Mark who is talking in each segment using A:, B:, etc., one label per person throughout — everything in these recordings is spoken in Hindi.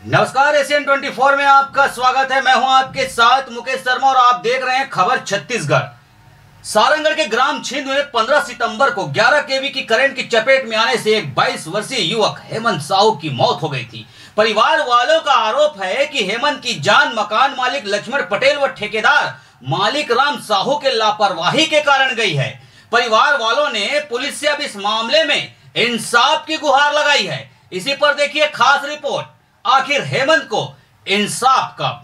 A: नमस्कार, एशियन 24 में आपका स्वागत है। मैं हूं आपके साथ मुकेश शर्मा और आप देख रहे हैं खबर छत्तीसगढ़। सारंगढ़ के ग्राम छिंद में 15 सितंबर को 11 केवी की करंट की चपेट में आने से एक 22 वर्षीय युवक हेमंत साहू की मौत हो गई थी। परिवार वालों का आरोप है कि हेमंत की जान मकान मालिक लक्ष्मण पटेल व ठेकेदार मालिक राम साहू के लापरवाही के कारण गई है। परिवार वालों ने पुलिस से अब इस मामले में इंसाफ की गुहार लगाई है। इसी पर देखिए खास रिपोर्ट। आखिर हेमंत को इंसाफ कब?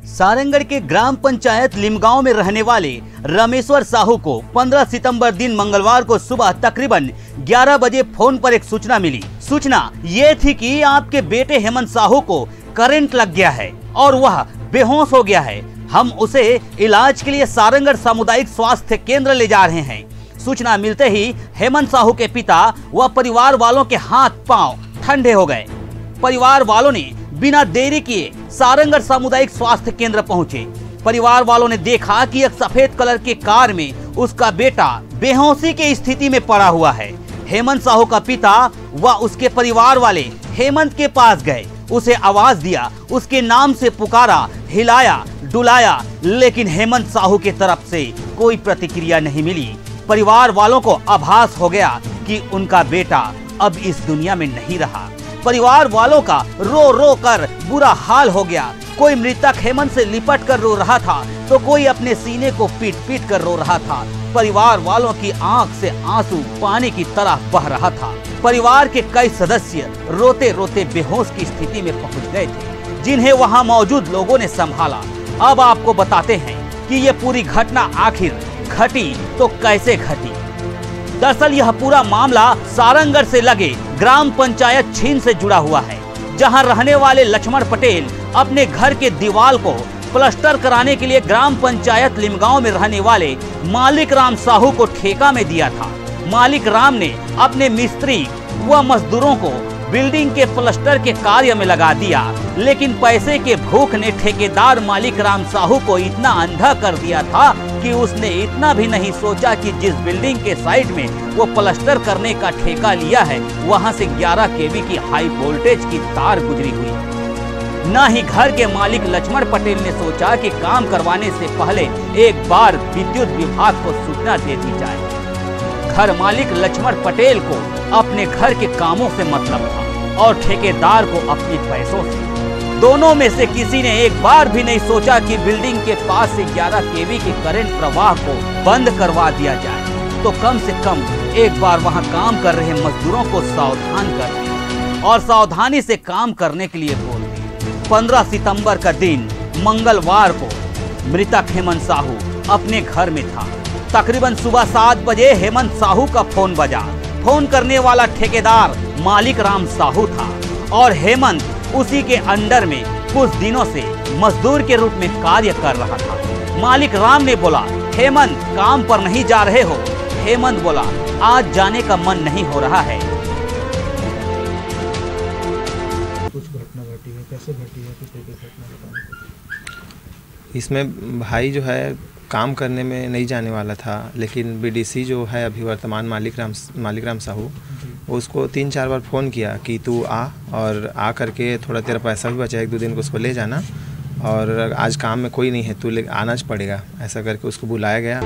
A: सारंगढ़ के ग्राम पंचायत लिमगांव में रहने वाले रामेश्वर साहू को 15 सितंबर दिन मंगलवार को सुबह तकरीबन 11 बजे फोन पर एक सूचना मिली। सूचना ये थी कि आपके बेटे हेमंत साहू को करंट लग गया है और वह बेहोश हो गया है। हम उसे इलाज के लिए सारंगढ़ सामुदायिक स्वास्थ्य केंद्र ले जा रहे हैं। सूचना मिलते ही हेमंत साहू के पिता व परिवार वालों के हाथ पांव ठंडे हो गए। परिवार वालों ने बिना देरी किए सारंगढ़ सामुदायिक स्वास्थ्य केंद्र पहुंचे। परिवार वालों ने देखा कि एक सफेद कलर के कार में उसका बेटा बेहोशी की स्थिति में पड़ा हुआ है। हेमंत साहू का पिता व उसके परिवार वाले हेमंत के पास गए, उसे आवाज दिया, उसके नाम से पुकारा, हिलाया डुलाया, लेकिन हेमंत साहू की तरफ से कोई प्रतिक्रिया नहीं मिली। परिवार वालों को आभास हो गया कि उनका बेटा अब इस दुनिया में नहीं रहा। परिवार वालों का रो रो कर बुरा हाल हो गया। कोई मृतक हेमंत से लिपट कर रो रहा था तो कोई अपने सीने को पीट पीट कर रो रहा था। परिवार वालों की आंख से आंसू पानी की तरह बह रहा था। परिवार के कई सदस्य रोते रोते बेहोश की स्थिति में पहुंच गए थे, जिन्हें वहां मौजूद लोगों ने संभाला। अब आपको बताते हैं कि ये पूरी घटना आखिर घटी तो कैसे घटी। दरअसल यह पूरा मामला सारंगढ़ से लगे ग्राम पंचायत छिंद से जुड़ा हुआ है, जहां रहने वाले लक्ष्मण पटेल अपने घर के दीवार को प्लास्टर कराने के लिए ग्राम पंचायत लिमगांव में रहने वाले मालिक राम साहू को ठेका में दिया था। मालिक राम ने अपने मिस्त्री व मजदूरों को बिल्डिंग के प्लास्टर के कार्य में लगा दिया, लेकिन पैसे के भूख ने ठेकेदार मालिक राम साहू को इतना अंधा कर दिया था कि उसने इतना भी नहीं सोचा कि जिस बिल्डिंग के साइड में वो प्लास्टर करने का ठेका लिया है वहां से 11 केवी की हाई वोल्टेज की तार गुजरी हुई। न ही घर के मालिक लक्ष्मण पटेल ने सोचा कि काम करवाने से पहले एक बार विद्युत विभाग को सूचना दे दी जाए। घर मालिक लक्ष्मण पटेल को अपने घर के कामों से मतलब था और ठेकेदार को अपने पैसों से। दोनों में से किसी ने एक बार भी नहीं सोचा कि बिल्डिंग के पास से 11 केवी के करंट प्रवाह को बंद करवा दिया जाए, तो कम से कम एक बार वहां काम कर रहे मजदूरों को सावधान कर दें और सावधानी से काम करने के लिए बोल दें। 15 सितंबर का दिन मंगलवार को मृतक हेमंत साहू अपने घर में था। तकरीबन सुबह 7 बजे हेमंत साहू का फोन बजा। फोन करने वाला ठेकेदार मालिक राम साहू था और हेमंत उसी के अंडर में कुछ दिनों से मजदूर के रूप में कार्य कर रहा था। मालिक राम ने बोला, हेमंत काम पर नहीं जा रहे हो? हेमंत बोला, आज जाने का मन नहीं हो रहा है।
B: कुछ घटना घटी है, कैसे घटी है, किस तरीके से घटना बताएं।
C: इसमें भाई जो है काम करने में नहीं जाने वाला था, लेकिन बीडीसी जो है अभी वर्तमान मालिक राम साहू, उसको 3-4 बार फ़ोन किया कि तू आ और आ करके थोड़ा तेरा पैसा भी बचा, 1-2 दिन को उसको ले जाना और आज काम में कोई नहीं है, तू ले आना पड़ेगा। ऐसा करके उसको बुलाया गया।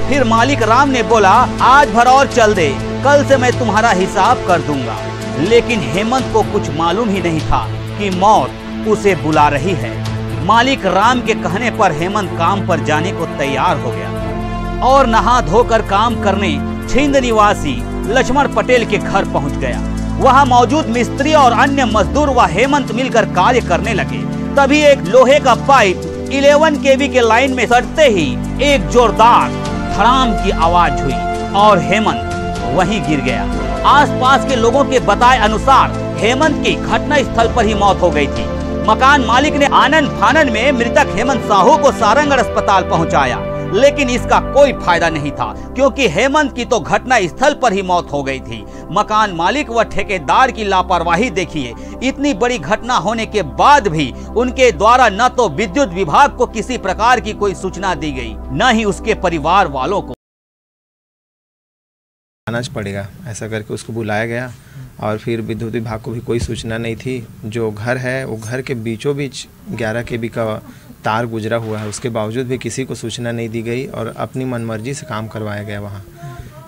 A: फिर मालिक राम ने बोला, आज भर और चल दे, कल से मैं तुम्हारा हिसाब कर दूंगा। लेकिन हेमंत को कुछ मालूम ही नहीं था कि मौत उसे बुला रही है। मालिक राम के कहने पर हेमंत काम पर जाने को तैयार हो गया और नहा धोकर काम करने छिंद निवासी लक्ष्मण पटेल के घर पहुंच गया। वहां मौजूद मिस्त्री और अन्य मजदूर व हेमंत मिलकर कार्य करने लगे। तभी एक लोहे का पाइप 11 केवी के लाइन में सटते ही एक जोरदार धड़ाम की आवाज हुई और हेमंत वहीं गिर गया। आसपास के लोगों के बताए अनुसार हेमंत की घटना स्थल पर ही मौत हो गई थी। मकान मालिक ने आनन फानन में मृतक हेमंत साहू को सारंगढ़ अस्पताल पहुंचाया, लेकिन इसका कोई फायदा नहीं था क्योंकि हेमंत की तो घटना स्थल पर ही मौत हो गई थी। मकान मालिक व ठेकेदार की लापरवाही देखिए। इतनी बड़ी घटना होने के बाद भी उनके द्वारा न तो विद्युत विभाग को किसी प्रकार की कोई सूचना दी गई, न ही उसके परिवार वालों को।
C: आना पड़ेगा, ऐसा करके उसको बुलाया गया। और फिर विद्युत विभाग को भी कोई सूचना नहीं थी। जो घर है वो घर के बीचों बीच 11 kV का तार गुजरा हुआ है, उसके बावजूद भी किसी को सूचना नहीं दी गई और अपनी मनमर्जी से काम करवाया गया। वहाँ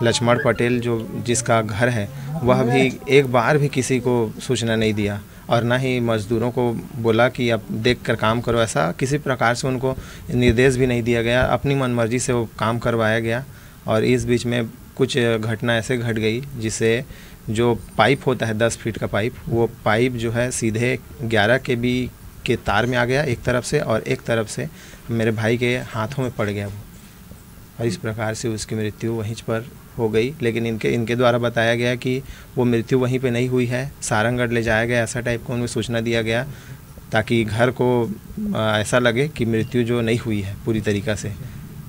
C: लक्ष्मण पटेल जो जिसका घर है वह भी एक बार भी किसी को सूचना नहीं दिया और ना ही मज़दूरों को बोला कि आप देख कर काम करो, ऐसा किसी प्रकार से उनको निर्देश भी नहीं दिया गया। अपनी मनमर्जी से वो काम करवाया गया। और इस बीच में कुछ घटना ऐसे घट गई जिससे जो पाइप होता है 10 फीट का पाइप, वो पाइप जो है सीधे 11 kV के तार में आ गया एक तरफ से, और एक तरफ से मेरे भाई के हाथों में पड़ गया वो, और इस प्रकार से उसकी मृत्यु वहीं पर हो गई। लेकिन इनके द्वारा बताया गया कि वो मृत्यु वहीं पे नहीं हुई है, सारंगगढ़ ले जाया गया, ऐसा टाइप को उन्हें सूचना दिया गया ताकि घर को ऐसा लगे कि मृत्यु जो नहीं हुई है पूरी तरीक़ा से,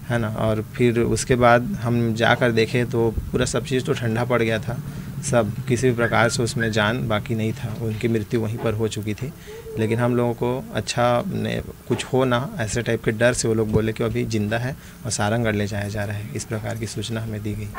C: है ना। और फिर उसके बाद हम जाकर देखे तो पूरा सब चीज़ तो ठंडा पड़ गया था, सब किसी भी प्रकार से उसमें जान बाकी नहीं था, उनकी मृत्यु वहीं पर हो चुकी थी। लेकिन हम लोगों को अच्छा कुछ हो ना ऐसे टाइप के डर से वो लोग बोले कि अभी जिंदा है और सारंगगढ़ ले जाया जा रहा है, इस प्रकार की सूचना हमें दी गई।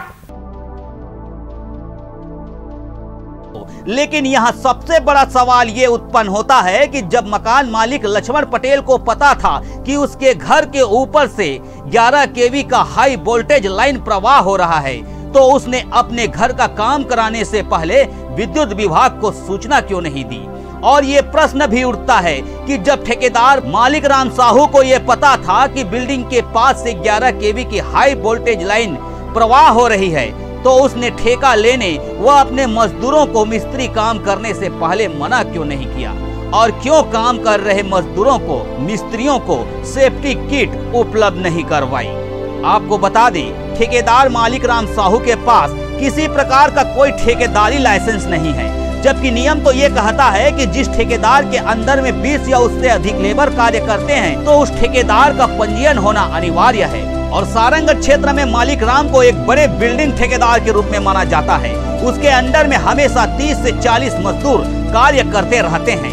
A: लेकिन यहाँ सबसे बड़ा सवाल ये उत्पन्न होता है कि जब मकान मालिक लक्ष्मण पटेल को पता था कि उसके घर के ऊपर से 11 kV का हाई वोल्टेज लाइन प्रवाह हो रहा है, तो उसने अपने घर का काम कराने से पहले विद्युत विभाग को सूचना क्यों नहीं दी। और ये प्रश्न भी उठता है कि जब ठेकेदार मालिक राम साहू को ये पता था कि बिल्डिंग के पास से 11 kV की हाई वोल्टेज लाइन प्रवाह हो रही है, तो उसने ठेका लेने व अपने मजदूरों को मिस्त्री काम करने से पहले मना क्यों नहीं किया, और क्यों काम कर रहे मजदूरों को, मिस्त्रियों को सेफ्टी किट उपलब्ध नहीं करवाई। आपको बता दें, ठेकेदार मालिक राम साहू के पास किसी प्रकार का कोई ठेकेदारी लाइसेंस नहीं है, जबकि नियम तो ये कहता है कि जिस ठेकेदार के अंदर में 20 या उससे अधिक लेबर कार्य करते हैं तो उस ठेकेदार का पंजीयन होना अनिवार्य है। और सारंगगढ़ क्षेत्र में मालिक राम को एक बड़े बिल्डिंग ठेकेदार के रूप में माना जाता है। उसके अंडर में हमेशा 30 से 40 मजदूर कार्य करते रहते हैं।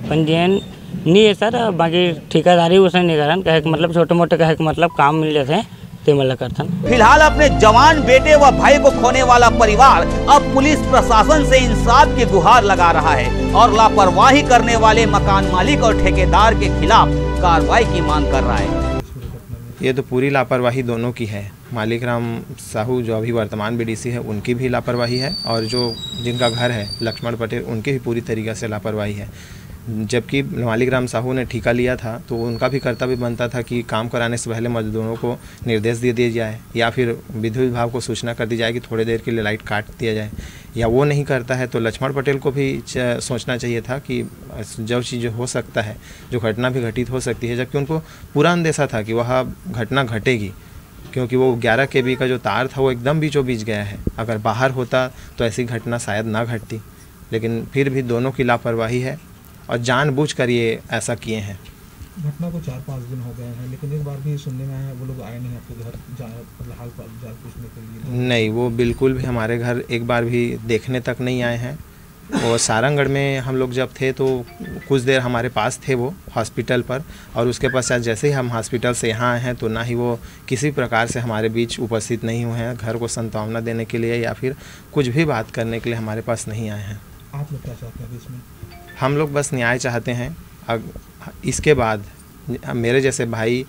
D: पंजीयन नहीं है सर, बाकी ठेकेदारी उसने नहीं करन, कहे मतलब छोटे मोटे कहे मतलब काम मिल जाते हैं ते मतलब करथन।
A: फिलहाल अपने जवान बेटे व भाई को खोने वाला परिवार अब पुलिस प्रशासन से इंसाफ की गुहार लगा रहा है और लापरवाही करने वाले मकान मालिक और ठेकेदार के खिलाफ कार्रवाई की मांग कर रहा है।
C: ये तो पूरी लापरवाही दोनों की है। मालिक राम साहू जो अभी वर्तमान बीडीसी है उनकी भी लापरवाही है, और जो जिनका घर है लक्ष्मण पटेल उनकी भी पूरी तरीक़े से लापरवाही है। जबकि मालिक राम साहू ने ठेका लिया था तो उनका भी कर्तव्य बनता था कि काम कराने से पहले मजदूरों को निर्देश दे दिया जाए, या फिर विद्युत विभाग को सूचना कर दी जाए कि थोड़ी देर के लिए लाइट काट दिया जाए, या वो नहीं करता है तो लक्ष्मण पटेल को भी सोचना चाहिए था कि जो चीज़ हो सकता है, जो घटना भी घटित हो सकती है, जबकि उनको पूरा अंदेशा था कि वह घटना घटेगी, क्योंकि वो 11 kV का जो तार था वो एकदम बीचों बीच गया है। अगर बाहर होता तो ऐसी घटना शायद ना घटती, लेकिन फिर भी दोनों की लापरवाही है और जानबूझकर ये ऐसा किए हैं।
B: घटना को 4-5 दिन हो गए हैं, लेकिन एक बार भी सुनने में आया वो लोग आए नहीं आपके घर हाल जाल पूछने के लिए?
C: नहीं, वो बिल्कुल भी हमारे घर एक बार भी देखने तक नहीं आए हैं। और सारंगगढ़ में हम लोग जब थे तो कुछ देर हमारे पास थे वो हॉस्पिटल पर, और उसके पश्चात जैसे ही हम हॉस्पिटल से यहाँ आए हैं तो ना ही वो किसी प्रकार से हमारे बीच उपस्थित नहीं हुए हैं, घर को सांत्वना देने के लिए या फिर कुछ भी बात करने के लिए हमारे पास नहीं आए हैं।
B: आप लोग क्या चाहते हैं इसमें?
C: हम लोग बस न्याय चाहते हैं। इसके बाद मेरे जैसे भाई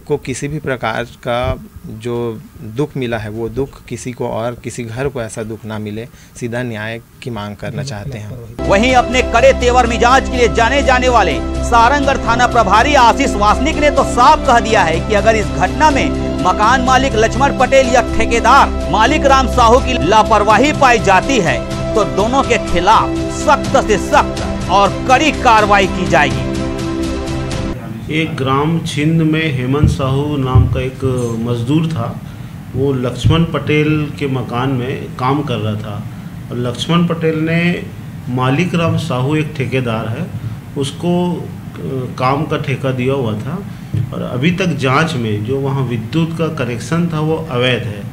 C: को किसी भी प्रकार का जो दुख मिला है वो दुख किसी को और किसी घर को ऐसा दुख ना मिले, सीधा न्याय की मांग करना चाहते हैं।
A: वहीं अपने कड़े तेवर मिजाज के लिए जाने जाने वाले सारंगगढ़ थाना प्रभारी आशीष वासनिक ने तो साफ कह दिया है कि अगर इस घटना में मकान मालिक लक्ष्मण पटेल या ठेकेदार मालिक राम साहू की लापरवाही पाई जाती है तो दोनों के खिलाफ सख्त से सख्त और कड़ी कार्रवाई की जाएगी।
E: एक ग्राम छिंद में हेमंत साहू नाम का एक मजदूर था। वो लक्ष्मण पटेल के मकान में काम कर रहा था और लक्ष्मण पटेल ने मालिक राम साहू एक ठेकेदार है उसको काम का ठेका दिया हुआ था, और अभी तक जांच में जो वहाँ विद्युत का कनेक्शन था वो अवैध है।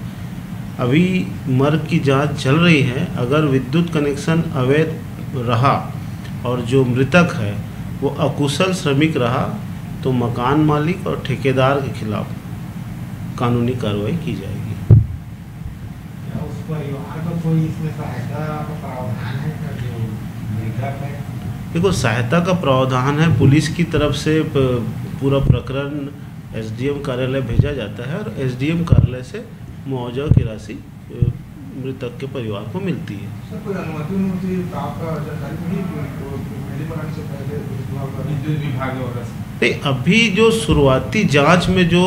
E: अभी मर्ग की जांच चल रही है। अगर विद्युत कनेक्शन अवैध रहा और जो मृतक है वो अकुशल श्रमिक रहा तो मकान मालिक और ठेकेदार के खिलाफ कानूनी कार्रवाई की जाएगी।
B: परिवार को कोई इसमें सहायता का प्रावधान है क्या, जो मृतक है?
E: देखो, सहायता का प्रावधान है, पुलिस की तरफ से पूरा प्रकरण एसडीएम कार्यालय भेजा जाता है और एसडीएम कार्यालय से मुआवजा की राशि मृतक के परिवार को मिलती है।
B: सर, कोई अनुमति आपका जानकारी मिली मेले बनाने से पहले विद्युत विभाग वगैरह से?
E: अभी जो शुरुआती जांच में जो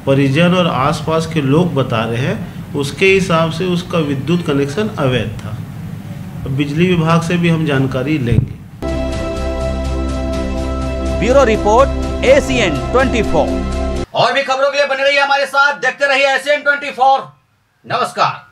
E: परिजन और आसपास के लोग बता रहे हैं उसके हिसाब से उसका विद्युत कनेक्शन अवैध था। बिजली विभाग से भी हम जानकारी लेंगे।
A: Bureau report ACN 24। और भी खबरों के लिए बने रहिए हमारे साथ, देखते रहिए ACN 24। नमस्कार।